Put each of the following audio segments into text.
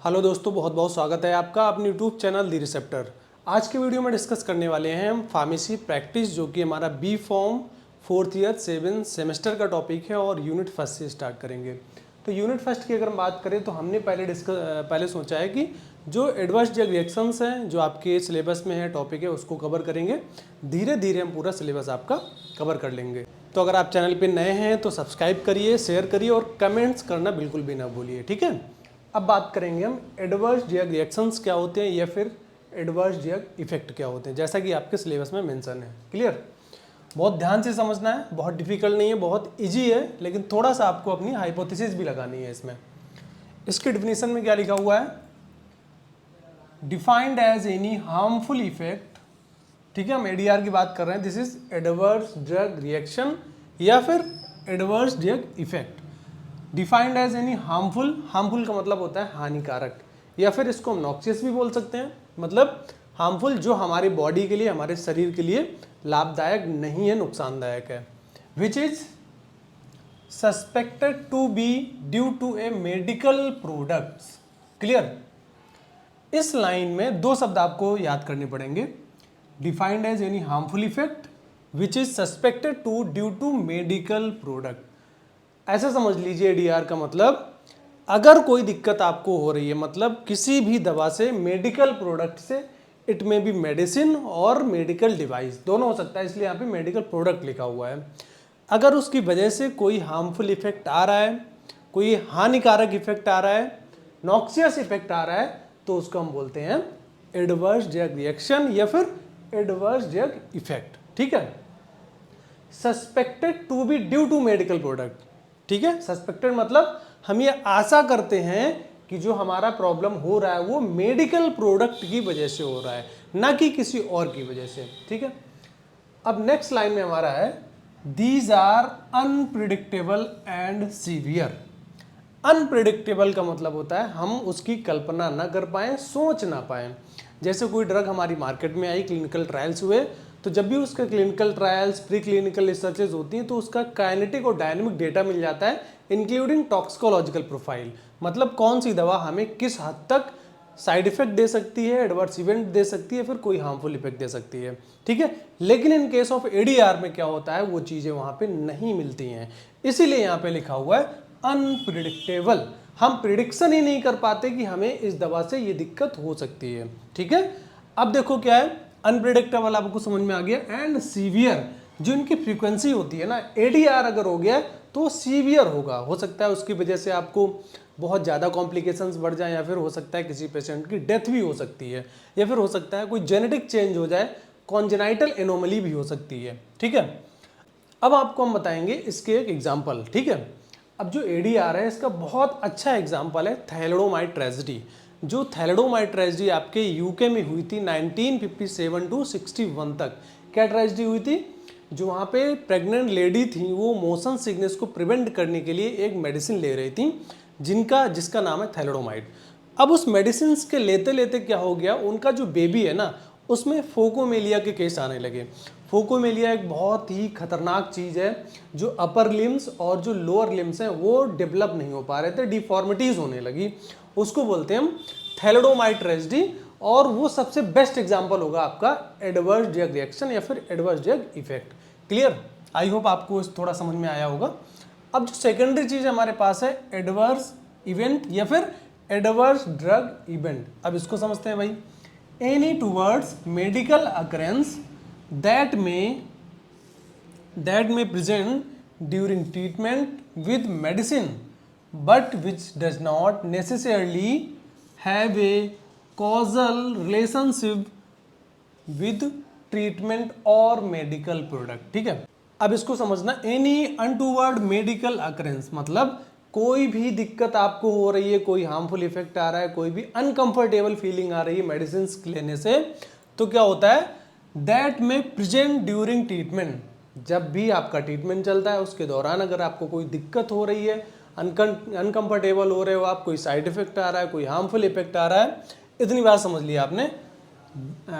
Hello दोस्तों, बहुत बहुत स्वागत है आपका अपने यूट्यूब चैनल दी रिसेप्टर। आज के वीडियो में डिस्कस करने वाले हैं हम फार्मेसी प्रैक्टिस, जो कि हमारा B pharm 4th year 7 semester का टॉपिक है और यूनिट फर्स्ट से स्टार्ट करेंगे। तो यूनिट फर्स्ट की अगर हम बात करें तो हमने पहले सोचा है कि जो एडवर्स ड्रग रिएक्शंस हैं जो आपके सिलेबस में है, टॉपिक है, उसको कवर करेंगे। धीरे धीरे हम पूरा सिलेबस आपका कवर कर लेंगे। तो अगर आप चैनल पर नए हैं तो सब्सक्राइब करिए, शेयर करिए और कमेंट्स करना बिल्कुल भी ना भूलिए, ठीक है। अब बात करेंगे हम एडवर्स ड्रग रिएक्शंस क्या होते हैं या फिर एडवर्स ड्रग इफेक्ट क्या होते हैं, जैसा कि आपके सिलेबस में मेंशन है। क्लियर? बहुत ध्यान से समझना है, बहुत डिफिकल्ट नहीं है, बहुत इजी है, लेकिन थोड़ा सा आपको अपनी हाइपोथेसिस भी लगानी है इसमें। इसके डिफिनीशन में क्या लिखा हुआ है? Defined as any harmful effect, ठीक है, हम एडीआर की बात कर रहे हैं। This is adverse drug reaction या फिर adverse drug effect. Defined as any harmful, harmful का मतलब होता है हानिकारक, या फिर इसको हम नॉक्सियस भी बोल सकते हैं, मतलब हार्मफुल जो हमारी बॉडी के लिए, हमारे शरीर के लिए लाभदायक नहीं है, नुकसानदायक है। Which is suspected to be due to a medical products. Clear? इस लाइन में दो शब्द आपको याद करने पड़ेंगे। Defined as any harmful effect which is suspected to due to medical product. ऐसा समझ लीजिए एडीआर का मतलब, अगर कोई दिक्कत आपको हो रही है, मतलब किसी भी दवा से, मेडिकल प्रोडक्ट से, इट में भी मेडिसिन और मेडिकल डिवाइस दोनों हो सकता है, इसलिए यहाँ पे मेडिकल प्रोडक्ट लिखा हुआ है। अगर उसकी वजह से कोई हार्मफुल इफेक्ट आ रहा है, कोई हानिकारक इफेक्ट आ रहा है, नॉक्सियस इफेक्ट आ रहा है, तो उसको हम बोलते हैं एडवर्स ड्रग रिएक्शन या फिर एडवर्स ड्रग इफेक्ट। ठीक है? Suspected to be due to medical product, ठीक है। सस्पेक्टेड मतलब हम ये आशा करते हैं कि जो हमारा प्रॉब्लम हो रहा है वो मेडिकल प्रोडक्ट की वजह से हो रहा है, ना कि किसी और की वजह से। ठीक है। अब नेक्स्ट लाइन में हमारा है these are unpredictable and severe. Unpredictable का मतलब होता है हम उसकी कल्पना ना कर पाए, सोच ना पाए। जैसे कोई ड्रग हमारी मार्केट में आई, क्लिनिकल ट्रायल्स हुए, तो जब भी उसके clinical trials, pre clinical researches होती हैं तो उसका काइनेटिक और डायनेमिक डेटा मिल जाता है, इंक्लूडिंग टॉक्सिकोलॉजिकल प्रोफाइल, मतलब कौन सी दवा हमें किस हद तक साइड इफेक्ट दे सकती है, एडवर्स इवेंट दे सकती है, फिर कोई हार्मफुल इफेक्ट दे सकती है। ठीक है। लेकिन इन केस ऑफ एडीआर में क्या होता है, वो चीजें वहां पे नहीं मिलती हैं, इसीलिए यहाँ पे लिखा हुआ है अनप्रिडिक्टेबल। हम प्रिडिक्शन ही नहीं कर पाते कि हमें इस दवा से ये दिक्कत हो सकती है। ठीक है। अब देखो क्या है, अनप्रिडिक्टेबल आपको समझ में आ गया, एंड सीवियर, जो इनकी फ्रीक्वेंसी होती है ना, एडीआर अगर हो गया तो सीवियर होगा, हो सकता है उसकी वजह से आपको बहुत ज़्यादा कॉम्प्लिकेशंस बढ़ जाए, या फिर हो सकता है किसी पेशेंट की डेथ भी हो सकती है, या फिर हो सकता है कोई जेनेटिक चेंज हो जाए, कॉन्जेनाइटल एनोमली भी हो सकती है। ठीक है। अब आपको हम बताएंगे इसके एक एग्जाम्पल। ठीक है। अब जो एडीआर है इसका बहुत अच्छा एग्जाम्पल है थैलेडोमाइड ट्रेजेडी। जो थैलेडोमाइड ट्रेजेडी आपके यूके में हुई थी 1957 टू 61 तक। क्या ट्रेजेडी हुई थी? जो वहाँ पे प्रेग्नेंट लेडी थी, वो मोशन सिकनेस को प्रिवेंट करने के लिए एक मेडिसिन ले रही थी, जिसका नाम है थैलेडोमाइड। अब उस मेडिसिन के लेते लेते क्या हो गया, उनका जो बेबी है ना, उसमें फोकोमेलिया के केस आने लगे। फोकोमेलिया एक बहुत ही खतरनाक चीज़ है, जो अपर लिम्स और जो लोअर लिम्स हैं वो डेवलप नहीं हो पा रहे थे, डिफॉर्मिटीज़ होने लगी, उसको बोलते हैं हम थैलेडोमाइड ट्रेजेडी। और वो सबसे बेस्ट एग्जांपल होगा आपका एडवर्स ड्रग रिएक्शन या फिर एडवर्स ड्रग इफेक्ट। क्लियर? आई होप आपको थोड़ा समझ में आया होगा। अब जो सेकेंडरी चीज़ हमारे पास है एडवर्स इवेंट या फिर एडवर्स ड्रग इवेंट। अब इसको समझते हैं भाई। Any towards medical occurrence that may present during treatment with medicine but which does not necessarily have a causal relationship with treatment or medical product। ठीक है। अब इसको समझना, any untoward medical occurrence मतलब कोई भी दिक्कत आपको हो रही है, कोई हार्मफुल इफेक्ट आ रहा है, कोई भी अनकंफर्टेबल फीलिंग आ रही है मेडिसिन लेने से, तो क्या होता है, दैट में प्रेजेंट ड्यूरिंग ट्रीटमेंट। जब भी आपका ट्रीटमेंट चलता है उसके दौरान अगर आपको कोई दिक्कत हो रही है, अनकंफर्टेबल हो रहे हो आप, कोई साइड इफेक्ट आ रहा है, कोई हार्मफुल इफेक्ट आ रहा है, इतनी बात समझ लिया आपने,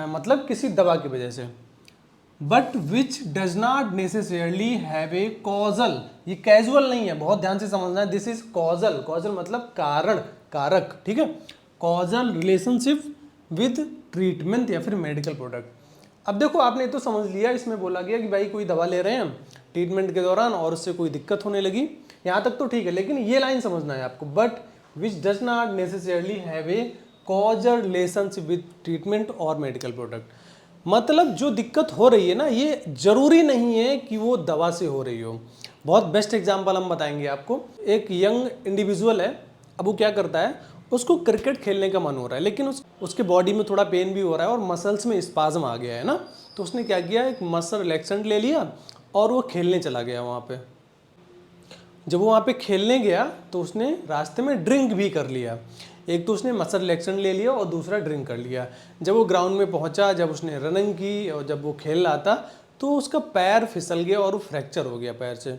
मतलब किसी दवा की वजह से। But which does not necessarily have a causal, ये कैजुअल नहीं है, बहुत ध्यान से समझना है, दिस इज कॉजल। कॉजल मतलब कारण, कारक। ठीक है। कॉजल रिलेशनशिप विद ट्रीटमेंट या फिर मेडिकल प्रोडक्ट। अब देखो आपने तो समझ लिया, इसमें बोला गया कि भाई कोई दवा ले रहे हैं हम ट्रीटमेंट के दौरान और उससे कोई दिक्कत होने लगी, यहाँ तक तो ठीक है, लेकिन ये लाइन समझना है आपको, but which does not necessarily have a causal relationship with treatment और मेडिकल प्रोडक्ट। मतलब जो दिक्कत हो रही है ना, ये जरूरी नहीं है कि वो दवा से हो रही हो। बहुत बेस्ट एग्जांपल हम बताएंगे आपको। एक यंग इंडिविजुअल है, अब वो क्या करता है, उसको क्रिकेट खेलने का मन हो रहा है, लेकिन उसके बॉडी में थोड़ा पेन भी हो रहा है और मसल्स में स्पाज्म आ गया है ना, तो उसने क्या किया, एक मसल रिलैक्सेंट ले लिया और वो खेलने चला गया वहाँ पे। जब वो वहाँ पे खेलने गया तो उसने रास्ते में ड्रिंक भी कर लिया। एक तो उसने मसल रिलैक्सेंट ले लिया और दूसरा ड्रिंक कर लिया। जब वो ग्राउंड में पहुँचा, जब उसने रनिंग की और जब वो खेल रहा था तो उसका पैर फिसल गया और वो फ्रैक्चर हो गया पैर से।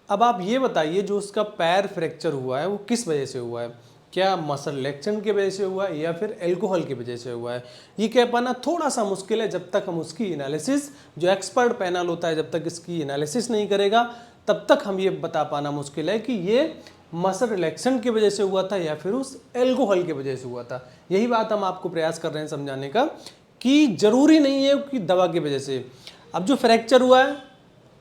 अब आप ये बताइए, जो उसका पैर फ्रैक्चर हुआ है वो किस वजह से हुआ है? क्या मसल रिलैक्सेंट की वजह से हुआ है या फिर एल्कोहल की वजह से हुआ है? ये कह पाना थोड़ा सा मुश्किल है जब तक हम उसकी एनालिसिस, जो एक्सपर्ट पैनल होता है, जब तक इसकी एनालिसिस नहीं करेगा तब तक हम ये बता पाना मुश्किल है कि ये मसल रिलैक्सेंट की वजह से हुआ था या फिर उस एल्कोहल की वजह से हुआ था। यही बात हम आपको प्रयास कर रहे हैं समझाने का कि जरूरी नहीं है कि दवा की वजह से। अब जो फ्रैक्चर हुआ है,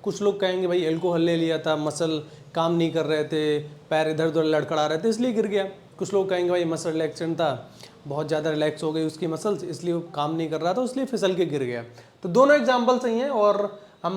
कुछ लोग कहेंगे भाई एल्कोहल ले लिया था, मसल काम नहीं कर रहे थे, पैर इधर उधर लड़खड़ा रहे थे इसलिए गिर गया। कुछ लोग कहेंगे भाई मसल रिलैक्सेंट था, बहुत ज़्यादा रिलैक्स हो गई उसकी मसल्स, इसलिए वो काम नहीं कर रहा था, इसलिए फिसल के गिर गया। तो दोनों एग्जाम्पल सही हैं और हम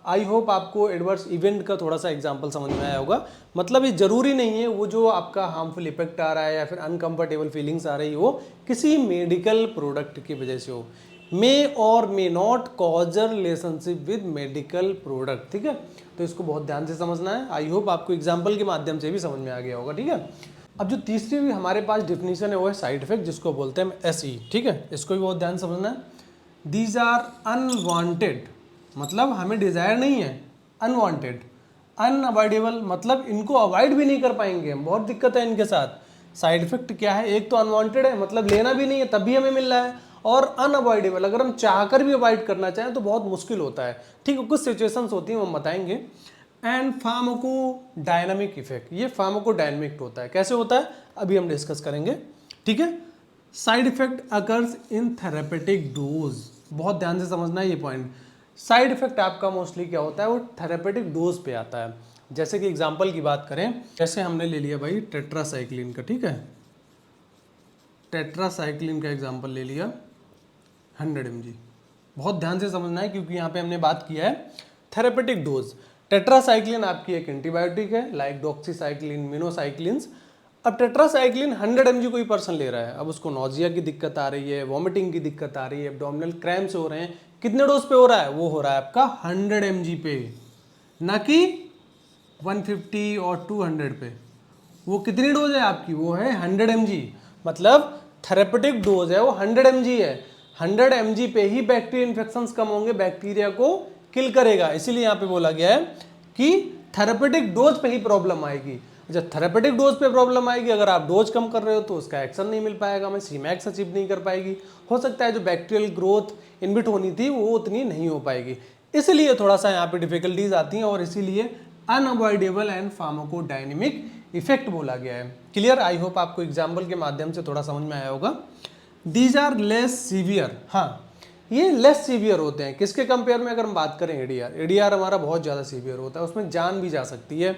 आई होप आपको एडवर्स इवेंट का थोड़ा सा एग्जांपल समझ में आया होगा। मतलब ये जरूरी नहीं है वो जो आपका हार्मफुल इफेक्ट आ रहा है या फिर अनकंफर्टेबल फीलिंग्स आ रही हो किसी मेडिकल प्रोडक्ट की वजह से हो। मे और may not causal relationship with medical product, ठीक है। तो इसको बहुत ध्यान से समझना है। आई होप आपको एग्जाम्पल के माध्यम से भी समझ में आ गया होगा, ठीक है। अब जो तीसरी भी हमारे पास डिफिनीशन है वो है साइड इफेक्ट, जिसको बोलते हैं SE, ठीक है। इसको भी बहुत ध्यान से समझना है। दीज आर अनवांटेड, मतलब हमें डिजायर नहीं है, अनवांटेड। अनअवॉइडेबल मतलब इनको अवॉइड भी नहीं कर पाएंगे हम, बहुत दिक्कत है इनके साथ। साइड इफेक्ट क्या है, एक तो अनवांटेड है मतलब लेना भी नहीं है तब भी हमें मिल रहा है, और अनअवॉइडेबल अगर हम चाहकर भी अवॉइड करना चाहें तो बहुत मुश्किल होता है, ठीक है। कुछ सिचुएशंस होती हैं हम बताएंगे। एंड फार्माकोडायनामिक इफेक्ट, ये फार्माकोडायनामिक होता है। कैसे होता है अभी हम डिस्कस करेंगे, ठीक है। Side effect occurs in therapeutic dose, बहुत ध्यान से समझना है ये पॉइंट। साइड इफेक्ट आपका मोस्टली क्या होता है, वो थेरेपेटिक डोज पे आता है। जैसे कि एग्जांपल की बात करें, जैसे हमने ले लिया भाई टेट्रासाइक्लिन का, ठीक है। टेट्रासाइक्लिन का एग्जांपल ले लिया 100 mg। बहुत ध्यान से समझना है क्योंकि यहाँ पे हमने बात किया है थेरेपेटिक डोज। टेट्रासाइक्लिन आपकी एक एंटीबायोटिक है, लाइक डॉक्सीसाइक्लिन, मिनोसाइक्लिन्स। अब टेट्रासाइक्लिन 100 mg कोई पर्सन ले रहा है, अब उसको नोजिया की दिक्कत आ रही है, वॉमिटिंग की दिक्कत आ रही है, एब्डोमिनल क्रैम्प्स हो रहे हैं। कितने डोज पे हो रहा है, वो हो रहा है आपका 100 mg पे, ना कि 150 और 200 पे। वो कितनी डोज है आपकी, वो है 100 mg, मतलब थेरेपेटिक डोज है वो 100 mg है। 100 mg पे ही बैक्टीरिया इन्फेक्शंस कम होंगे, बैक्टीरिया को किल करेगा। इसीलिए यहाँ पे बोला गया है कि थेरेपेटिक डोज पे ही प्रॉब्लम आएगी। जब थेरेपेटिक डोज पे प्रॉब्लम आएगी, अगर आप डोज कम कर रहे हो तो उसका एक्शन नहीं मिल पाएगा, हमें सीमैक्स अचीव नहीं कर पाएगी। हो सकता है जो बैक्टीरियल ग्रोथ इनबिट होनी थी वो उतनी नहीं हो पाएगी, इसलिए थोड़ा सा यहाँ पे डिफिकल्टीज आती हैं और इसीलिए अनअवॉइडेबल एंड फार्माकोडायनेमिक इफेक्ट बोला गया है। क्लियर, आई होप आपको एग्जाम्पल के माध्यम से थोड़ा समझ में आया होगा। दीज आर लेस सीवियर, हाँ ये लेस सीवियर होते हैं किसके कंपेयर में, अगर हम बात करें एडीआर हमारा बहुत ज़्यादा सीवियर होता है, उसमें जान भी जा सकती है,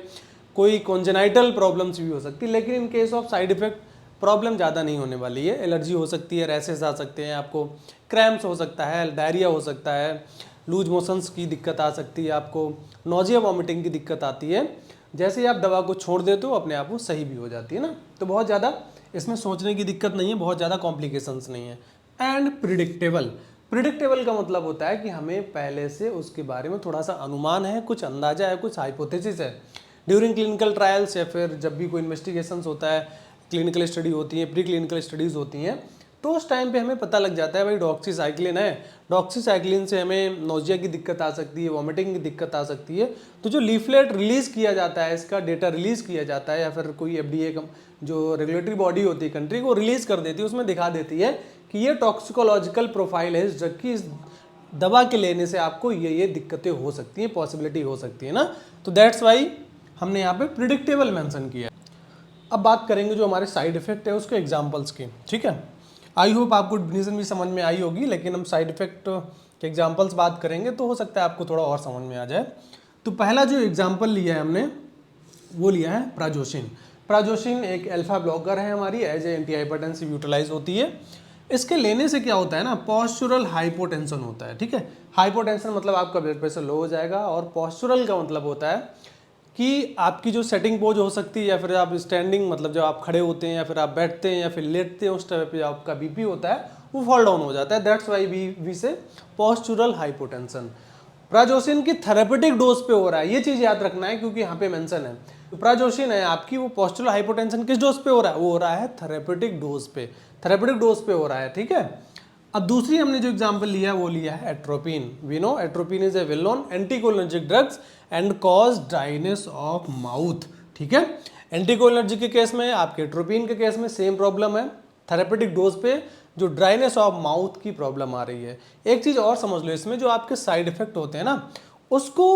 कोई कॉन्जेनाइटल प्रॉब्लम्स भी हो सकती है, लेकिन in case of side effect problem ज़्यादा नहीं होने वाली है। एलर्जी हो सकती है, रैसेस आ सकते हैं, आपको क्रैम्प्स हो सकता है, डायरिया हो सकता है, लूज मोशंस की दिक्कत आ सकती है, आपको नोजिया वॉमिटिंग की दिक्कत आती है। जैसे ही आप दवा को छोड़ देते हो अपने आप वो सही भी हो जाती है ना, तो बहुत ज़्यादा इसमें सोचने की दिक्कत नहीं है, बहुत ज़्यादा कॉम्प्लिकेशंस नहीं है। एंड प्रिडिक्टेबल, प्रिडिक्टेबल का मतलब होता है कि हमें पहले से उसके बारे में थोड़ा सा अनुमान है, कुछ अंदाजा है, कुछ हाइपोथेसिस है। ड्यूरिंग क्लिनिकल ट्रायल्स या फिर जब भी कोई इन्वेस्टिगेशंस होता है, क्लिनिकल स्टडी होती है, प्री क्लिनिकल स्टडीज़ होती हैं, तो उस टाइम पे हमें पता लग जाता है भाई डॉक्सीसाइक्लिन है, डॉक्सीसाइक्लिन से हमें नोजिया की दिक्कत आ सकती है, वॉमिटिंग की दिक्कत आ सकती है। तो जो लीफलेट रिलीज़ किया जाता है, इसका डेटा रिलीज़ किया जाता है, या फिर कोई FDA जो रेगुलेटरी बॉडी होती है कंट्री को रिलीज़ कर देती है, उसमें दिखा देती है कि ये टॉक्सिकोलॉजिकल प्रोफाइल है इस ड्रग की, इस दवा के लेने से आपको ये दिक्कतें हो सकती हैं, पॉसिबिलिटी हो सकती है ना। तो दैट्स वाई हमने यहाँ पे प्रिडिक्टेबल मेंशन किया। अब बात करेंगे जो हमारे साइड इफेक्ट है उसके एग्जाम्पल्स की, ठीक है। आई होप आपको डिफिनीशन भी समझ में आई होगी, लेकिन हम साइड इफेक्ट के एग्जाम्पल्स बात करेंगे तो हो सकता है आपको थोड़ा और समझ में आ जाए। तो पहला जो एग्जाम्पल लिया है हमने वो लिया है प्राजोशिन। प्राजोशिन एक अल्फा ब्लॉकर है हमारी, as a anti hypertensive utilise होती है। इसके लेने से क्या होता है ना, पॉस्चुरल हाइपोटेंशन होता है, ठीक है। हाइपोटेंशन मतलब आपका ब्लड प्रेशर लो हो जाएगा, और पॉस्चुरल का मतलब होता है कि आपकी जो सेटिंग पोज हो सकती है, या फिर आप स्टैंडिंग मतलब जब आप खड़े होते हैं या फिर आप बैठते हैं या फिर लेटते हैं, उस टाइप पे आपका बीपी होता है वो फॉल डाउन हो जाता है। दैट्स वाई वी से पॉस्चुरल हाइपोटेंशन। प्राजोशिन की थेरेपेटिक डोज पे हो रहा है, ये चीज याद रखना है क्योंकि यहाँ पे मेंशन है। तो प्राजोशिन है आपकी, वो पॉस्चुरल हाइपोटेंशन किस डोज पे हो रहा है, वो हो रहा है थेरेपेटिक डोज पे, थेरेपेटिक डोज पे हो रहा है, ठीक है। अब दूसरी हमने जो एग्जांपल लिया वो लिया है atropine. We know atropine is a well known anticholinergic drugs and cause dryness of mouth, ठीक है। एंटीकोलिनर्जिक के केस में, आपके एट्रोपिन के केस में सेम प्रॉब्लम है, थेरेपेटिक डोज पे जो ड्राइनेस ऑफ माउथ की प्रॉब्लम आ रही है। एक चीज और समझ लो, इसमें जो आपके साइड इफेक्ट होते हैं ना, उसको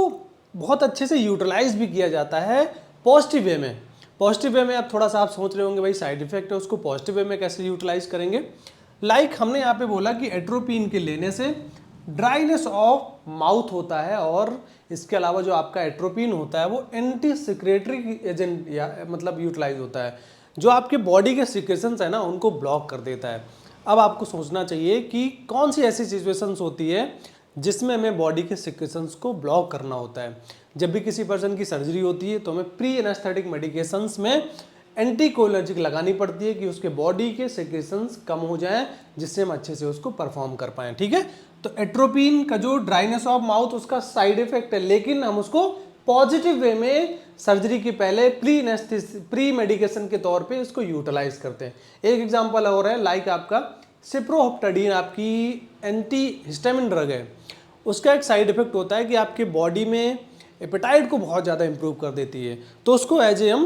बहुत अच्छे से यूटिलाइज भी किया जाता है पॉजिटिव वे में। पॉजिटिव वे में अब थोड़ा सा आप सोच रहे होंगे भाई साइड इफेक्ट है उसको पॉजिटिव वे में कैसे यूटिलाइज करेंगे। लाइक हमने यहाँ पे बोला कि एट्रोपिन के लेने से ड्राइनेस ऑफ माउथ होता है, और इसके अलावा जो आपका एट्रोपिन होता है वो एंटी सिक्रेटरी एजेंट या मतलब यूटिलाइज होता है, जो आपके बॉडी के सिक्रेशंस है ना उनको ब्लॉक कर देता है। अब आपको सोचना चाहिए कि कौन सी ऐसी सिचुएशंस होती है जिसमें हमें बॉडी के सिक्रेशंस को ब्लॉक करना होता है। जब भी किसी पर्सन की सर्जरी होती है तो हमें प्री एनेस्थेटिक मेडिकेशंस में एंटीकोलिनर्जिक लगानी पड़ती है कि उसके बॉडी के सिक्रेशंस कम हो जाएं, जिससे हम अच्छे से उसको परफॉर्म कर पाएं, ठीक है। तो एट्रोपिन का जो ड्राइनेस ऑफ माउथ उसका साइड इफेक्ट है, लेकिन हम उसको पॉजिटिव वे में सर्जरी के पहले प्री मेडिकेशन के तौर पे इसको यूटिलाइज करते हैं। एक एग्जांपल और है, लाइक आपका सिप्रोहेप्टेडिन आपकी एंटी हिस्टामिन ड्रग है, उसका एक साइड इफेक्ट होता है कि आपके बॉडी में एपेटाइट को बहुत ज़्यादा इंप्रूव कर देती है, तो उसको एज ए हम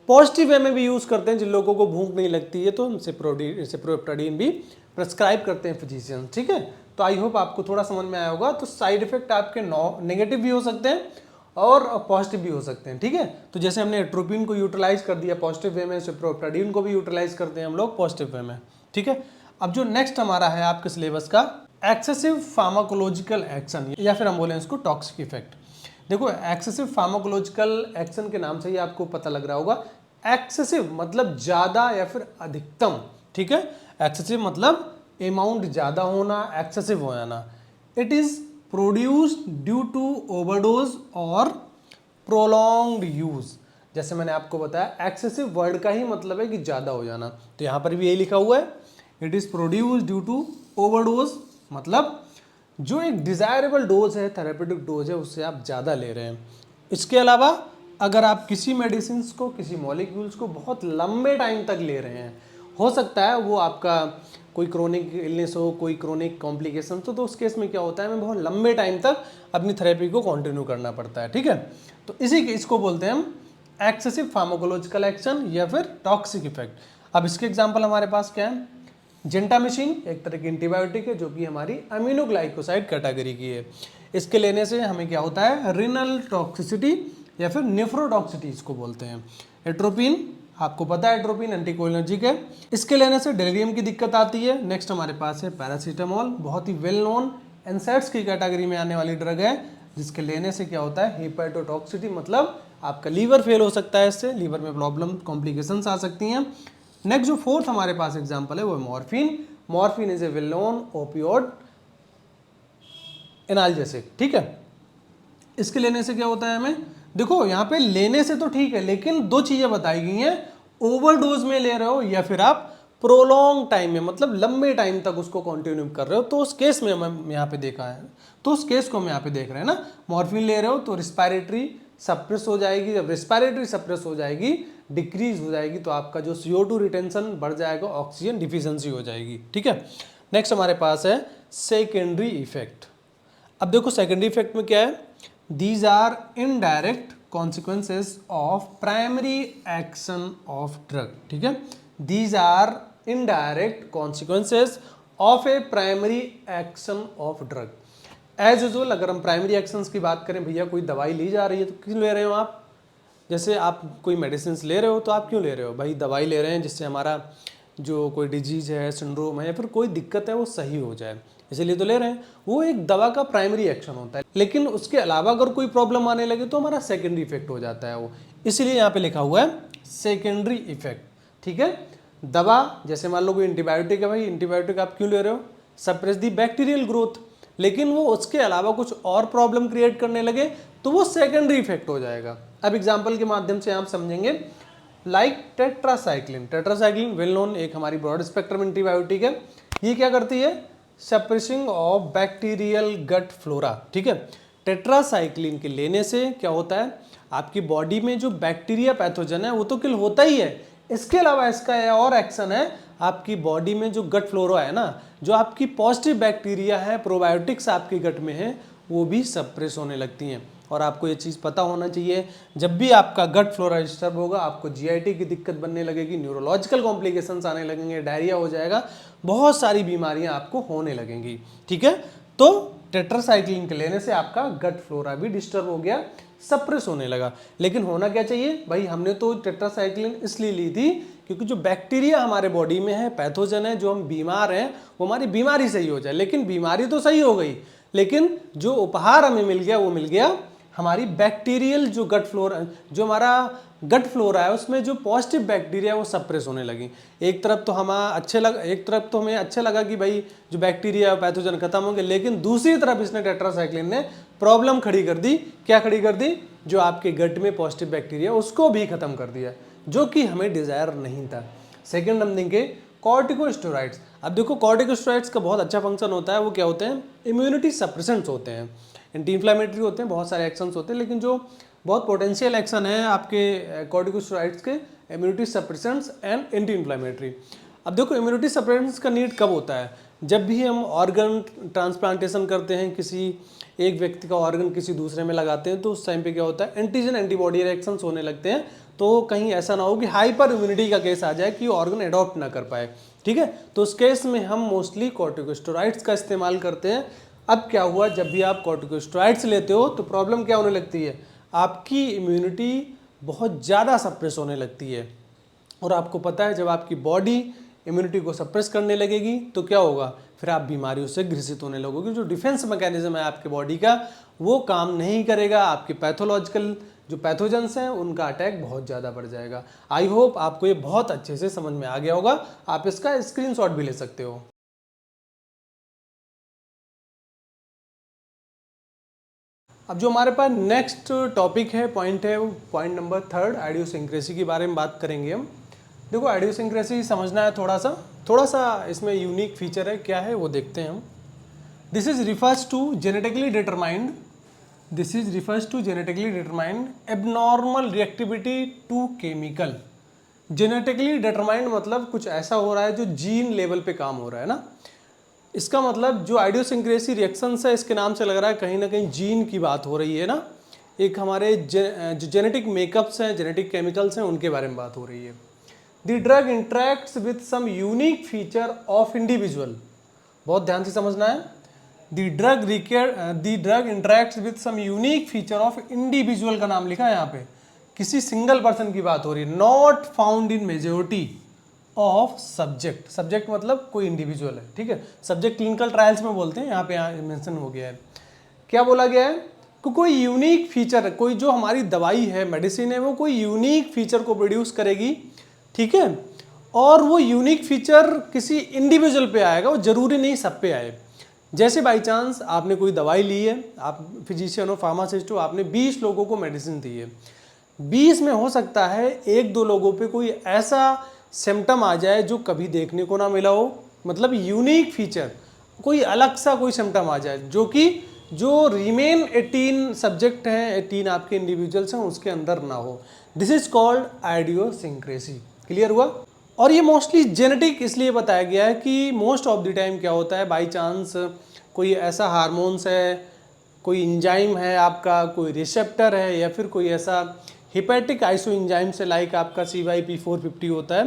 पॉजिटिव वे में भी यूज़ करते हैं। जिन लोगों को भूख नहीं लगती है तो हम सिप्रोहेप्टेडिन भी प्रेस्क्राइब करते हैं फिजिशियन, ठीक है। तो आई होप आपको थोड़ा समझ में आया होगा। तो साइड इफेक्ट आपके नेगेटिव भी हो सकते हैं और पॉजिटिव भी हो सकते हैं, ठीक है। तो जैसे हमने एट्रोपिन को यूटिलाइज कर दिया पॉजिटिव वे में, सिप्रोहेप्टेडिन को भी यूटिलाइज करते हैं हम लोग पॉजिटिव वे में, ठीक है। अब जो नेक्स्ट हमारा है आपके सिलेबस का एक्सेसिव फार्माकोलॉजिकल एक्शन, या फिर हम बोलें इसको टॉक्सिक इफेक्ट। देखो एक्सेसिव फार्माकोलॉजिकल एक्शन के नाम से ही आपको पता लग रहा होगा, एक्सेसिव मतलब ज्यादा या फिर अधिकतम, ठीक है। एक्सेसिव मतलब अमाउंट ज्यादा होना, एक्सेसिव हो जाना। It is produced due to overdose और प्रोलॉन्ग्ड यूज। जैसे मैंने आपको बताया एक्सेसिव वर्ड का ही मतलब है कि ज्यादा हो जाना, तो यहां पर भी यही लिखा हुआ है, it is produced due to overdose, मतलब जो एक डिजायरेबल डोज है, थेरेपेटिक डोज है, उससे आप ज़्यादा ले रहे हैं। इसके अलावा अगर आप किसी मेडिसिन को, किसी मॉलिक्यूल्स को बहुत लंबे टाइम तक ले रहे हैं, हो सकता है वो आपका कोई क्रोनिक इलनेस हो, कोई क्रोनिक कॉम्प्लिकेशन हो, तो उस केस में क्या होता है हमें बहुत लंबे टाइम तक अपनी थेरेपी को कंटिन्यू करना पड़ता है, ठीक है। तो इसको बोलते हैं हम एक्सेसिव फार्माकोलॉजिकल एक्शन या फिर टॉक्सिक इफेक्ट। अब इसके एग्जाम्पल हमारे पास क्या है, जेंटामिसिन एक तरह की एंटीबायोटिक है जो कि हमारी अमीनोग्लाइकोसाइड कैटेगरी की है। इसके लेने से हमें क्या होता है, रिनल टॉक्सिसिटी या फिर नेफ्रोटॉक्सिटी इसको बोलते हैं। एट्रोपिन आपको पता है एट्रोपिन एंटीकोलिनर्जिक है, इसके लेने से डेलिरियम की दिक्कत आती है। नेक्स्ट हमारे पास है पैरासीटामोल, बहुत ही वेल नोन एनसैड्स की कैटेगरी में आने वाली ड्रग है, जिसके लेने से क्या होता है, हेपेटोटॉक्सिटी मतलब आपका लीवर फेल हो सकता है, इससे लीवर में प्रॉब्लम कॉम्प्लिकेशंस आ सकती हैं। नेक्स्ट जो फोर्थ हमारे पास एग्जांपल है वो है morphine. Morphine is a well known opioid analgesic, ठीक है। इसके लेने से क्या होता है हमें, देखो यहाँ पे लेने से तो ठीक है, लेकिन दो चीजें बताई गई हैं, ओवरडोज में ले रहे हो या फिर आप प्रोलॉन्ग टाइम में मतलब लंबे टाइम तक उसको कंटिन्यू कर रहे हो, तो उस केस में हम यहाँ पे देखा है, तो उस केस को हम यहाँ पे देख रहे हैं ना। मॉर्फिन ले रहे हो तो रिस्पायरेटरी सप्रेस हो जाएगी, जब रिस्पायरेटरी सप्रेस हो जाएगी, डिक्रीज हो जाएगी, तो आपका जो CO2 रिटेंशन बढ़ जाएगा, ऑक्सीजन डिफिशिएंसी हो जाएगी, ठीक है। नेक्स्ट हमारे पास है सेकेंडरी इफेक्ट। अब देखो सेकेंडरी इफेक्ट में क्या है, these are indirect consequences of primary action of drug, ठीक है। These are indirect consequences of a primary action of drug. As usual अगर हम प्राइमरी एक्शंस की बात करें, भैया कोई दवाई ली जा रही है तो क्यों ले रहे हो आप, जैसे आप कोई मेडिसिन ले रहे हो तो आप क्यों ले रहे हो भाई? दवाई ले रहे हैं जिससे हमारा जो कोई डिजीज है, सिंड्रोम है या फिर कोई दिक्कत है वो सही हो जाए, इसीलिए तो ले रहे हैं। वो एक दवा का प्राइमरी एक्शन होता है, लेकिन उसके अलावा अगर कोई प्रॉब्लम आने लगे तो हमारा सेकेंडरी इफेक्ट हो जाता है वो, इसीलिए यहाँ पे लिखा हुआ है सेकेंडरी इफेक्ट। ठीक है, दवा जैसे मान लो कोई एंटीबायोटिक है भाई, एंटीबायोटिक आप क्यों ले रहे हो? सप्रेस दी बैक्टीरियल ग्रोथ, लेकिन वो उसके अलावा कुछ और प्रॉब्लम क्रिएट करने लगे तो वो सेकेंडरी इफेक्ट हो जाएगा। अब एग्जाम्पल के माध्यम से आप समझेंगे, like tetracycline. Tetracycline well known एक हमारी ब्रॉड स्पेक्ट्रम एंटीबायोटिक है। ये क्या करती है? Suppressing of bacterial gut flora. ठीक है, टेट्रासाइक्लिन के लेने से क्या होता है, आपकी बॉडी में जो बैक्टीरिया पैथोजन है वो तो किल होता ही है, इसके अलावा इसका और एक्शन है, आपकी बॉडी में जो गट फ्लोरा है ना, जो आपकी पॉजिटिव बैक्टीरिया है, प्रोबायोटिक्स आपके गट में है, वो भी सप्रेस होने लगती हैं। और आपको ये चीज़ पता होना चाहिए, जब भी आपका गट फ्लोरा डिस्टर्ब होगा आपको जीआईटी की दिक्कत बनने लगेगी, न्यूरोलॉजिकल कॉम्प्लिकेशंस आने लगेंगे, डायरिया हो जाएगा, बहुत सारी बीमारियां आपको होने लगेंगी। ठीक है, तो टेट्रासाइक्लिन के लेने से आपका गट फ्लोरा भी डिस्टर्ब हो गया, सप्रेस होने लगा। लेकिन होना क्या चाहिए भाई? हमने तो टेट्रासाइक्लिन इसलिए ली थी क्योंकि जो बैक्टीरिया हमारे बॉडी में है, पैथोजन है, जो हम बीमार हैं, वो हमारी बीमारी सही हो जाए। लेकिन बीमारी तो सही हो गई, लेकिन जो उपहार हमें मिल गया वो मिल गया हमारी बैक्टीरियल जो गट फ्लोरा, जो हमारा गट फ्लोरा है उसमें जो पॉजिटिव बैक्टीरिया वो सप्रेस होने लगी। एक तरफ तो हमें अच्छा लगा कि भाई जो बैक्टीरिया पैथोजन खत्म होंगे, लेकिन दूसरी तरफ इसने टेट्रासाइक्लिन ने प्रॉब्लम खड़ी कर दी। क्या खड़ी कर दी? जो आपके गट में पॉजिटिव बैक्टीरिया उसको भी खत्म कर दिया, जो कि हमें डिजायर नहीं था। सेकेंड हम देंगे कॉर्टिकोस्टेरॉइड्स। अब देखो कॉर्टिकोस्टेरॉइड्स का बहुत अच्छा फंक्शन होता है, वो क्या होते हैं? इम्यूनिटी सप्रेसेंट्स होते हैं, एंटी इन्फ्लामेटरी होते हैं, बहुत सारे एक्शंस होते हैं, लेकिन जो बहुत पोटेंशियल एक्शन है आपके कॉर्टिकोस्टेरॉइड्स के, immunity suppressants and anti inflammatory. अब देखो इम्यूनिटी सप्रेसेंट्स का नीड कब होता है? जब भी हम ऑर्गन ट्रांसप्लांटेशन करते हैं, किसी एक व्यक्ति का ऑर्गन किसी दूसरे में लगाते हैं, तो उस टाइम पे क्या होता है? एंटीजन एंटीबॉडी रिएक्शंस होने लगते हैं। तो कहीं ऐसा ना हो कि हाइपर इम्यूनिटी का केस आ जाए कि ऑर्गन एडॉप्ट ना कर पाए। ठीक है, तो उस केस में हम मोस्टली कॉर्टिकोस्टेरॉइड्स का इस्तेमाल करते हैं। अब क्या हुआ, जब भी आप कॉर्टिकोस्टेरॉइड्स लेते हो तो प्रॉब्लम क्या होने लगती है? आपकी इम्यूनिटी बहुत ज़्यादा सप्रेस होने लगती है। और आपको पता है, जब आपकी बॉडी इम्यूनिटी को सप्रेस करने लगेगी तो क्या होगा? फिर आप बीमारियों से ग्रसित होने लगोगे। जो डिफेंस मैकेनिज्म है आपके बॉडी का वो काम नहीं करेगा, आपके पैथोलॉजिकल जो पैथोजेंस हैं उनका अटैक बहुत ज़्यादा बढ़ जाएगा। आई होप आपको ये बहुत अच्छे से समझ में आ गया होगा। आप इसका स्क्रीनशॉट भी ले सकते हो। अब जो हमारे पास नेक्स्ट टॉपिक है, पॉइंट है, वो पॉइंट नंबर 3 आइडियोसिंक्रेसी के बारे में बात करेंगे हम। देखो आइडियोसिंक्रेसी समझना है थोड़ा सा इसमें यूनिक फीचर है, क्या है वो देखते हैं हम। This is refers to genetically determined abnormal reactivity to chemical. Genetically determined मतलब कुछ ऐसा हो रहा है जो जीन लेवल पे काम हो रहा है ना। इसका मतलब जो आइडियोसिंक्रेसी रिएक्शंस है, इसके नाम से लग रहा है कहीं ना कहीं जीन की बात हो रही है ना। एक हमारे जो जेनेटिक मेकअप्स हैं, जेनेटिक केमिकल्स हैं, उनके बारे में बात हो रही है। The drug interacts with some unique feature of individual. बहुत ध्यान से समझना है। The drug interacts with some unique feature of individual का नाम लिखा है यहाँ पे, किसी सिंगल पर्सन की बात हो रही है। Not found in majority of subject. Subject मतलब कोई इंडिविजुअल है। ठीक है, सब्जेक्ट क्लिनिकल ट्रायल्स में बोलते हैं, यहाँ पे मेंशन हो गया है। क्या बोला गया है कि कोई यूनिक फीचर, कोई जो हमारी दवाई है, मेडिसिन है, वो कोई यूनिक फीचर को प्रोड्यूस करेगी। ठीक है, और वो यूनिक फीचर किसी इंडिविजुअल पे आएगा, वो जरूरी नहीं सब पे आए। जैसे बाई चांस आपने कोई दवाई ली है, आप फिजिशियन हो, फार्मासिस्ट हो, आपने 20 लोगों को मेडिसिन दी है। 20 में हो सकता है 1-2 लोगों पे कोई ऐसा सिम्टम आ जाए जो कभी देखने को ना मिला हो, मतलब यूनिक फीचर, कोई अलग सा कोई सिम्टम आ जाए जो कि जो रिमेन 18 सब्जेक्ट हैं, 18 आपके इंडिविजुअल्स हैं, उसके अंदर ना हो। This is called idiosyncrasy. Clear हुआ? और ये मोस्टली जेनेटिक इसलिए बताया गया है कि मोस्ट ऑफ द टाइम क्या होता है, बाई चांस कोई ऐसा हार्मोन्स है, कोई इंजाइम है आपका, कोई रिसेप्टर है, या फिर कोई ऐसा हिपैटिक आइसो इंजाइम से लाइक आपका CYP450 होता है।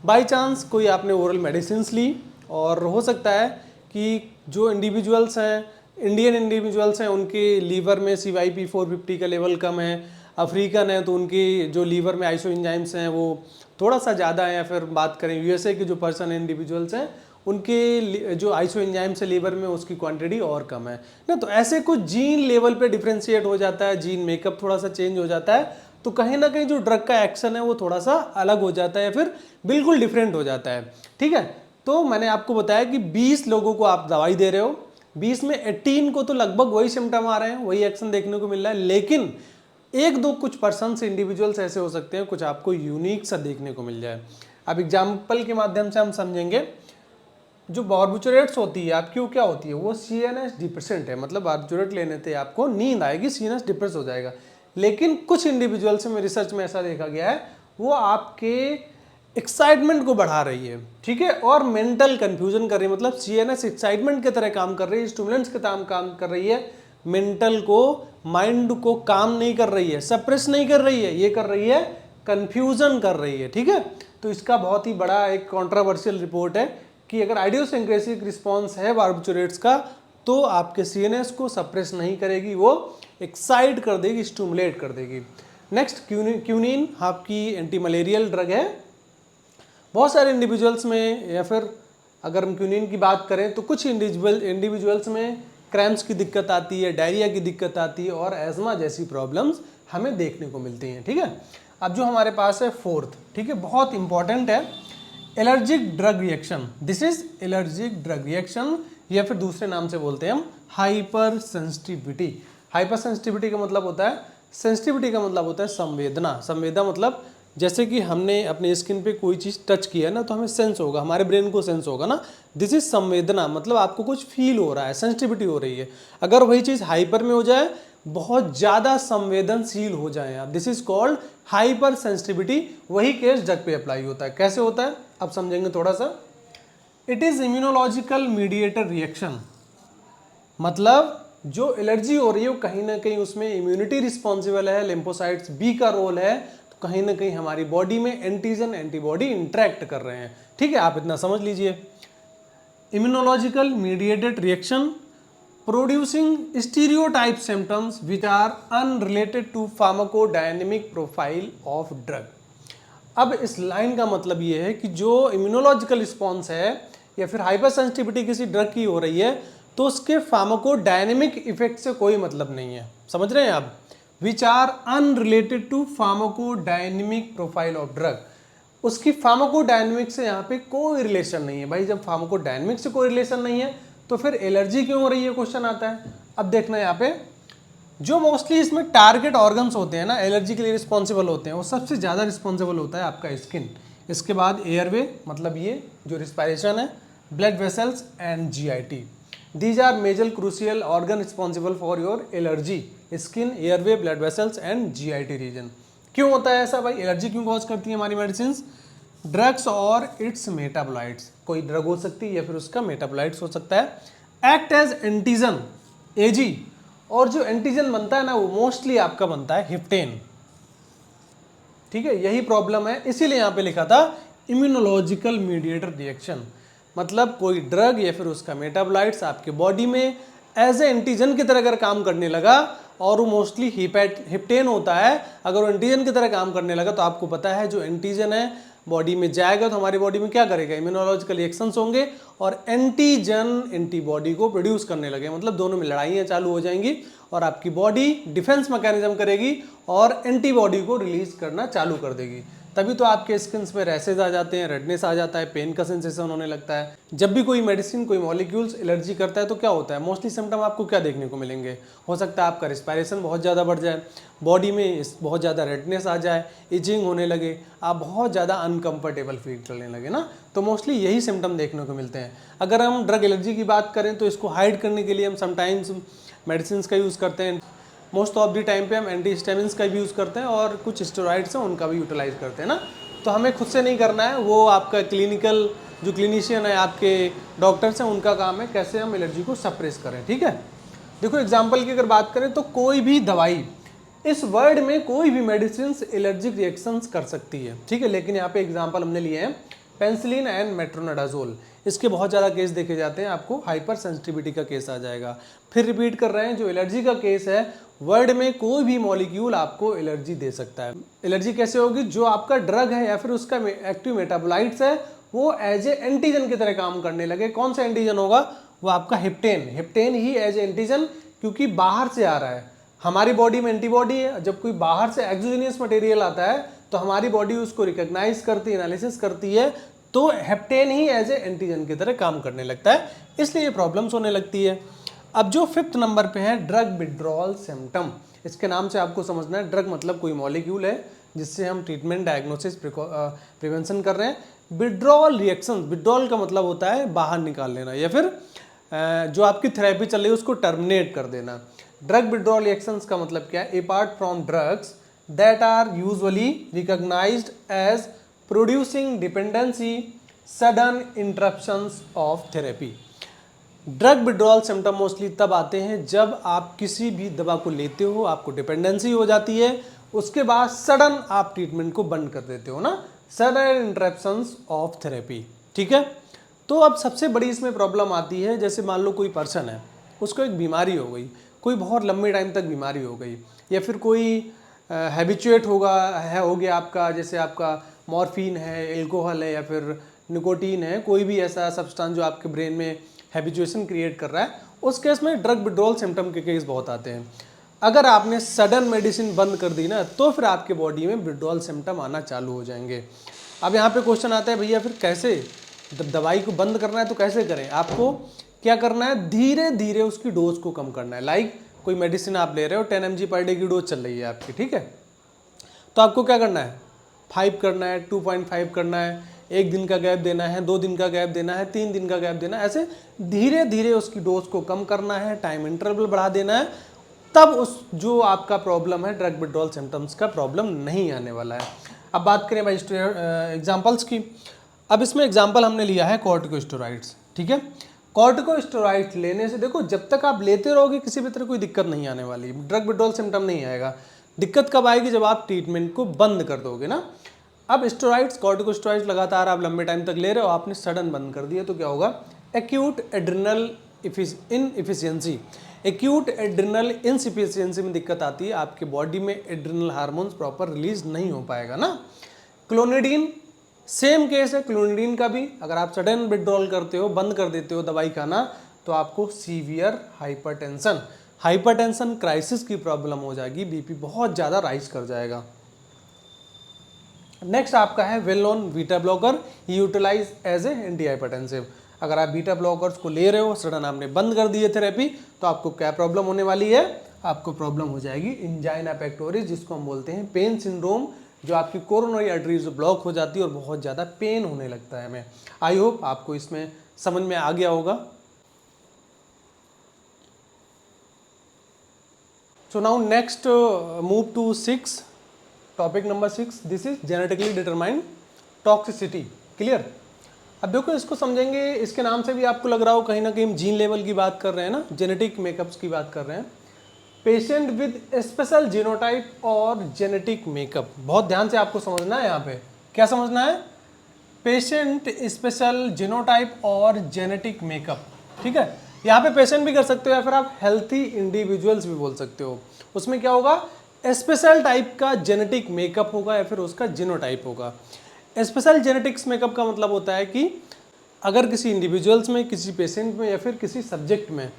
बाई चांस कोई आपने ओरल मेडिसिन ली और हो सकता है कि जो इंडिविजुअल्स हैं, इंडियन इंडिविजुअल्स हैं, उनके लीवर में CYP450 का लेवल कम है, अफ्रीकन है तो उनकी जो लीवर में आइसो एंजाइम्स हैं वो थोड़ा सा ज़्यादा है, या फिर बात करें यूएसए के जो पर्सन इंडिविजुअल्स हैं उनके जो आइसो एंजाइम्स है लीवर में उसकी क्वांटिटी और कम है ना। तो ऐसे कुछ जीन लेवल पे डिफ्रेंशिएट हो जाता है, जीन मेकअप थोड़ा सा चेंज हो जाता है, तो कहीं ना कहीं जो ड्रग का एक्शन है वो थोड़ा सा अलग हो जाता है या फिर बिल्कुल डिफरेंट हो जाता है। ठीक है, तो मैंने आपको बताया कि 20 लोगों को आप दवाई दे रहे हो, 20 में 18 को तो लगभग वही सिम्टम आ रहे हैं, वही एक्शन देखने को मिल रहा है, लेकिन एक दो कुछ पर्सन्स इंडिविजुअल्स ऐसे हो सकते हैं कुछ आपको यूनिक सा देखने को मिल जाए। अब एग्जाम्पल के माध्यम से हम समझेंगे। जो बार्बिटूरेट्स होती है आपकी वो क्या होती है, वो सीएनएस डिप्रेसेंट है, मतलब बार्बिटूरेट लेने से आपको नींद आएगी, सीएनएस डिप्रेस हो जाएगा। लेकिन कुछ इंडिविजुअल्स में रिसर्च में ऐसा देखा गया है वो आपके एक्साइटमेंट को बढ़ा रही है, ठीक है, और मेंटल कंफ्यूजन कर रही है, मतलब सीएनएस एक्साइटमेंट की तरह काम कर रही है, स्टिमुलेंट्स के तरह काम कर रही है, मेंटल को माइंड को काम नहीं कर रही है, सप्रेस नहीं कर रही है, ये कर रही है कंफ्यूजन कर रही है। ठीक है, तो इसका बहुत ही बड़ा एक कंट्रोवर्शियल रिपोर्ट है कि अगर आइडियोसिंक्रेसिक रिस्पॉन्स है बार्बिटूरेट्स का तो आपके सीएनएस को सप्रेस नहीं करेगी, वो एक्साइट कर देगी, स्टिमुलेट कर देगी। नेक्स्ट क्यूनिन आपकी एंटी मलेरियल ड्रग है। बहुत सारे इंडिविजुअल्स में, या फिर अगर हम क्यूनिन की बात करें तो कुछ इंडिविजुअल्स में क्रैम्प्स की दिक्कत आती है, डायरिया की दिक्कत आती है और एजमा जैसी प्रॉब्लम्स हमें देखने को मिलती हैं। ठीक है, अब जो हमारे पास है फोर्थ, ठीक है, बहुत इंपॉर्टेंट है, allergic drug reaction. This is allergic drug reaction, या फिर दूसरे नाम से बोलते हैं हम हाइपर सेंसिटिविटी। हाइपर सेंसिटिविटी का मतलब होता है, सेंसिटिविटी का मतलब होता है संवेदना। संवेदना मतलब जैसे कि हमने अपने स्किन पे कोई चीज़ टच किया ना तो हमें सेंस होगा, हमारे ब्रेन को सेंस होगा ना, दिस इज संवेदना, मतलब आपको कुछ फील हो रहा है, सेंसिटिविटी हो रही है। अगर वही चीज़ हाइपर में हो जाए, बहुत ज़्यादा संवेदनशील हो जाए आप, this is called hyper sensitivity. वही केस ड्रग पे अप्लाई होता है। कैसे होता है अब समझेंगे थोड़ा सा। It is immunological mediator reaction, मतलब जो एलर्जी हो रही है कहीं ना कहीं उसमें इम्यूनिटी रिस्पॉन्सिबल है, लिम्फोसाइट्स बी का रोल है, तो कहीं ना कहीं हमारी बॉडी में एंटीजन एंटीबॉडी इंटरेक्ट कर रहे हैं। ठीक है, आप इतना समझ लीजिए। Immunological mediated reaction producing stereotype symptoms which are unrelated to pharmacodynamic profile of drug. अब इस लाइन का मतलब ये है कि जो इम्यूनोलॉजिकल रिस्पॉन्स है या फिर हाइपर सेंसिटिविटी किसी ड्रग की हो रही है तो उसके फार्माकोडायनेमिक इफेक्ट से कोई मतलब नहीं है, समझ रहे हैं आप, which are unrelated to pharmacodynamic profile of drug. उसकी फार्माकोडायनेमिक से यहाँ पे कोई रिलेशन नहीं है। भाई जब फार्माकोडायनेमिक से कोई रिलेशन नहीं है तो फिर एलर्जी क्यों हो रही है, क्वेश्चन आता है। अब देखना यहाँ पे जो मोस्टली इसमें टारगेट ऑर्गन्स होते हैं ना एलर्जी के लिए रिस्पॉन्सिबल होते हैं, वो सबसे ज़्यादा रिस्पॉन्सिबल होता है आपका स्किन, इसके बाद एयरवे मतलब ये जो रिस्पायरेशन है, blood vessels and GIT. These are major crucial organ responsible for your allergy, skin, airway, blood vessels and GIT region। क्यों होता है ऐसा भाई, एलर्जी क्यों कॉज करती है हमारी मेडिसिन? ड्रग्स और इट्स मेटाबोलाइट्स, कोई ड्रग हो सकती है या फिर उसका मेटाबोलाइट्स हो सकता है। एक्ट एज एंटीजन एजी, और जो एंटीजन बनता है ना वो मोस्टली आपका बनता है हिप्टेन। ठीक है, यही प्रॉब्लम है, इसीलिए यहाँ पे लिखा था इम्यूनोलॉजिकल मीडिएटर रिएक्शन, मतलब कोई ड्रग या फिर उसका मेटाबोलाइट्स आपके बॉडी में एज ए एंटीजन की तरह अगर काम करने लगा, और वो मोस्टली हिप्टेन होता है, अगर वो एंटीजन की तरह काम करने लगा तो आपको पता है जो एंटीजन है बॉडी में जाएगा तो हमारी बॉडी में क्या करेगा, इम्यूनोलॉजिकल रिएक्शंस होंगे और एंटीजन एंटीबॉडी को प्रोड्यूस करने लगे, मतलब दोनों में लड़ाइयाँ चालू हो जाएंगी और आपकी बॉडी डिफेंस मैकेनिज्म करेगी और एंटीबॉडी को रिलीज करना चालू कर देगी। तभी तो आपके स्किन में रैसेज आ जाते हैं, रेडनेस आ जाता है, पेन का सेंसेशन होने लगता है। जब भी कोई मेडिसिन कोई मॉलिक्यूल्स एलर्जी करता है तो क्या होता है, मोस्टली सिम्टम आपको क्या देखने को मिलेंगे, हो सकता है आपका रिस्पायरेशन बहुत ज़्यादा बढ़ जाए, बॉडी में बहुत ज़्यादा रेडनेस आ जाए, इचिंग होने लगे, आप बहुत ज़्यादा अनकंफर्टेबल फील करने लगे ना, तो मोस्टली यही सिम्टम देखने को मिलते हैं। अगर हम ड्रग एलर्जी की बात करें तो इसको हाइड करने के लिए हम समटाइम्स मेडिसिन का यूज़ करते हैं, मोस्ट ऑफ द टाइम पे हम एंटीहिस्टामिन्स का भी यूज़ करते हैं और कुछ स्टेरॉइड्स हैं उनका भी यूटिलाइज करते हैं ना। तो हमें खुद से नहीं करना है, वो आपका क्लिनिकल जो क्लिनिशियन है, आपके डॉक्टर्स हैं, उनका काम है कैसे हम एलर्जी को सप्रेस करें। ठीक है, देखो एग्जांपल की अगर बात करें तो कोई भी दवाई, इस वर्ड में कोई भी मेडिसिन एलर्जिक रिएक्शंस कर सकती है, ठीक है, लेकिन यहाँ पे एग्जांपल हमने लिए हैं पेंसिलिन एंड मेट्रोनिडाजोल। इसके बहुत ज़्यादा केस देखे जाते हैं, आपको हाइपर सेंसिटिविटी का केस आ जाएगा। फिर रिपीट कर रहे हैं, जो एलर्जी का केस है, वर्ल्ड में कोई भी मॉलिक्यूल आपको एलर्जी दे सकता है। एलर्जी कैसे होगी? जो आपका ड्रग है या फिर उसका एक्टिव मेटाबोलाइट्स है वो एज ए एंटीजन की तरह काम करने लगे। कौन सा एंटीजन होगा? वो आपका हिप्टेन। हिप्टेन ही एज ए एंटीजन, क्योंकि बाहर से आ रहा है। हमारी बॉडी में एंटीबॉडी है, जब कोई बाहर से एक्सोजेनियस मटेरियल आता है तो हमारी बॉडी उसको रिकॉग्नाइज करती है, एनालिसिस करती है, तो हेप्टेन ही एज ए एंटीजन की तरह काम करने लगता है, इसलिए ये प्रॉब्लम्स होने लगती है। अब जो 5th नंबर पे है ड्रग विड्रॉल सिम्टम, इसके नाम से आपको समझना है ड्रग मतलब कोई मॉलिक्यूल है जिससे हम ट्रीटमेंट, डायग्नोसिस, प्रिवेंशन कर रहे हैं। विड्रॉल रिएक्शन, विड्रॉल का मतलब होता है बाहर निकाल लेना या फिर जो आपकी थेरेपी चल रही है उसको टर्मिनेट कर देना। ड्रग विड्रॉल रिएक्शंस का मतलब क्या है? Apart from drugs that are usually recognised as producing dependency, sudden interruptions of therapy. Drug withdrawal symptom mostly तब आते हैं जब आप किसी भी दवा को लेते हो, आपको डिपेंडेंसी हो जाती है, उसके बाद सडन आप ट्रीटमेंट को बंद कर देते हो ना, सडन इंटरप्शंस ऑफ थेरेपी। ठीक है, तो अब सबसे बड़ी इसमें प्रॉब्लम आती है, जैसे मान लो कोई पर्सन है, उसको एक बीमारी हो गई, कोई बहुत लंबे टाइम तक बीमारी हो गई, या फिर कोई हैबिचुएट हो गया आपका, जैसे आपका मॉर्फिन है, एल्कोहल है या फिर निकोटीन है, कोई भी ऐसा सब्सटेंस जो आपके ब्रेन में हैबिचुएशन क्रिएट कर रहा है, उस केस में ड्रग विड्रॉल सिम्टम के केस बहुत आते हैं। अगर आपने सडन मेडिसिन बंद कर दी ना, तो फिर आपके बॉडी में विड्रॉल सिम्टम आना चालू हो जाएंगे। अब यहाँ पे क्वेश्चन आता है, भैया फिर कैसे? जब दवाई को बंद करना है तो कैसे करें? आपको क्या करना है? धीरे धीरे उसकी डोज को कम करना है। लाइक कोई मेडिसिन आप ले रहे हो, 10 mg पर डे की डोज चल रही है आपकी, ठीक है, तो आपको क्या करना है? 5 करना है, 2.5 करना है, 1 दिन का गैप देना है, 2 दिन का गैप देना है, 3 दिन का गैप देना है, ऐसे धीरे धीरे उसकी डोज को कम करना है, टाइम इंटरवल बढ़ा देना है, तब उस जो आपका प्रॉब्लम है ड्रग विड्रॉल सिम्टम्स का प्रॉब्लम नहीं आने वाला है। अब बात करें भाई एग्जाम्पल्स की। अब इसमें एग्जाम्पल हमने लिया है कॉर्टिकोस्टेरॉइड्स, ठीक है। कॉर्टिकोस्टेरॉइड्स लेने से देखो, जब तक आप लेते रहोगे किसी भी तरह कोई दिक्कत नहीं आने वाली, ड्रग विड्रॉल सिम्टम नहीं आएगा। दिक्कत कब आएगी? जब आप ट्रीटमेंट को बंद कर दोगे ना। अब स्टेरॉइड्स, कॉर्टिकोस्टेरॉइड्स लगातार आप लंबे टाइम तक ले रहे हो, आपने सडन बंद कर दिया, तो क्या होगा? Acute adrenal inefficiency, acute adrenal insufficiency में दिक्कत आती है, आपके बॉडी में एड्रिनल हार्मोन्स प्रॉपर रिलीज नहीं हो पाएगा ना। क्लोनिडीन, सेम केस है क्लोनिडीन का भी। अगर आप सडन विड्रॉल करते हो, बंद कर देते हो दवाई खाना, तो आपको सीवियर हाइपरटेंशन क्राइसिस की प्रॉब्लम हो जाएगी, बीपी बहुत ज़्यादा राइज कर जाएगा। नेक्स्ट आपका है well known beta blocker, utilise as a anti hypertensive. अगर आप बीटा ब्लॉकर्स को ले रहे हो, सडन आपने बंद कर दी है थेरेपी, तो आपको क्या प्रॉब्लम होने वाली है? आपको प्रॉब्लम हो जाएगी एंजाइना पेक्टोरिस, जिसको हम बोलते हैं पेन सिंड्रोम, जो आपकी कोरोनरी आर्टरीज ब्लॉक हो जाती है और बहुत ज़्यादा पेन होने लगता है हमें। आई होप आपको इसमें समझ में आ गया होगा। So now next move to 6, topic number 6, this is genetically determined toxicity, clear। अब देखो इसको समझेंगे, इसके नाम से भी आपको लग रहा हो कहीं ना कहीं हम जीन लेवल की बात कर रहे हैं ना, जेनेटिक मेकअप्स की बात कर रहे हैं। पेशेंट विद स्पेशल जीनोटाइप और जेनेटिक मेकअप, बहुत ध्यान से आपको समझना है। यहाँ पे क्या समझना है? पेशेंट स्पेशल जीनोटाइप और जेनेटिक मेकअप, ठीक है। यहाँ पे पेशेंट भी कर सकते हो या फिर आप हेल्थी इंडिविजुअल्स भी बोल सकते हो। उसमें क्या होगा? स्पेशल टाइप का जेनेटिक मेकअप होगा या फिर उसका जीनोटाइप होगा। स्पेशल जेनेटिक्स मेकअप का मतलब होता है कि अगर किसी इंडिविजुअल्स में, किसी पेशेंट में या फिर किसी सब्जेक्ट में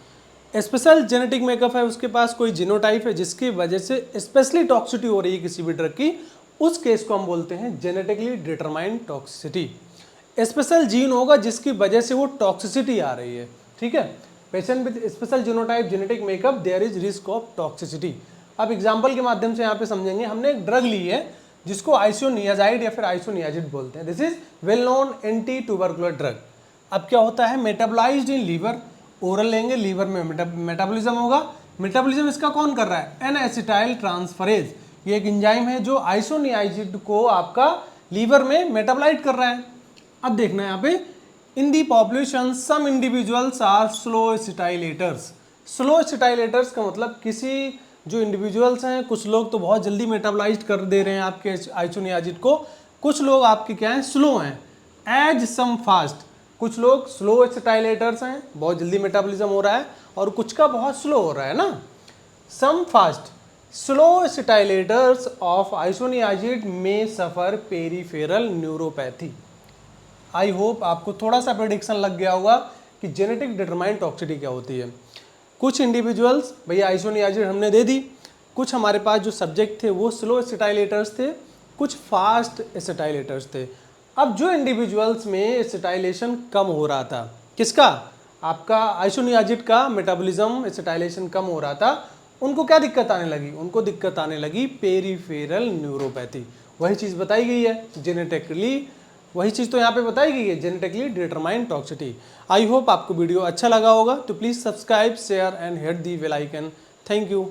स्पेशल जेनेटिक मेकअप है, उसके पास कोई जीनोटाइप है जिसकी वजह से स्पेशली टॉक्सिसिटी हो रही है किसी भी ड्रग की, उस केस को हम बोलते हैं genetically determined toxicity. Special gene होगा जिसकी वजह से वो टॉक्सिसिटी आ रही है, ठीक है। Patient with special genotype genetic makeup, there is risk of toxicity. अब एग्जांपल के माध्यम से यहाँ पे समझेंगे। हमने एक ड्रग ली है जिसको आइसोनियाजाइड या फिर आइसोनियाजिड बोलते हैं। This is well known anti tubercular drug. अब क्या होता है? मेटाबोलाइज्ड इन लीवर, ओरल लेंगे, लीवर में मेटाबॉलिज्म होगा। मेटाबॉलिज्म इसका कौन कर रहा है? एन एसिटाइल ट्रांसफरेज, ये एक एंजाइम है जो आइसोनियाजिड को आपका लीवर में मेटाबोलाइट कर रहा है। अब देखना है यहाँ पे, in the population some individuals are slow acetylators. Slow acetylators का मतलब किसी जो इंडिविजुअल्स हैं, कुछ लोग तो बहुत जल्दी मेटाबोलाइज कर दे रहे हैं आपके आइसोनियाजिड को, कुछ लोग आपके क्या हैं? स्लो हैं। एज सम फास्ट, कुछ लोग स्लो एसिटाइलेटर्स हैं, बहुत जल्दी मेटाबॉलिज्म हो रहा है, और कुछ का बहुत स्लो हो रहा है ना। सम फास्ट स्लो एसिटाइलेटर्स ऑफ आइसोनियाजिड में सफर पेरिफेरल न्यूरोपैथी। आई होप आपको थोड़ा सा प्रेडिक्शन लग गया होगा कि जेनेटिक डिटरमाइन टॉक्सिसिटी क्या होती है। कुछ इंडिविजुअल्स, भैया आइसोनियाजिड हमने दे दी, कुछ हमारे पास जो सब्जेक्ट थे वो स्लो एसिटाइलेटर्स थे, कुछ फास्ट एसिटाइलेटर्स थे। अब जो इंडिविजुअल्स में एसिटाइलेशन कम हो रहा था, किसका, आपका आइसोनियाजिड का मेटाबॉलिज्म एसिटाइलेशन कम हो रहा था, उनको क्या दिक्कत आने लगी, उनको दिक्कत आने लगी पेरिफेरल न्यूरोपैथी। वही चीज़ बताई गई है जेनेटिकली, वही चीज़ तो यहाँ पे बताई गई है, genetically determine toxicity. I hope आपको वीडियो अच्छा लगा होगा, तो please subscribe, share and hit the bell icon. Thank you.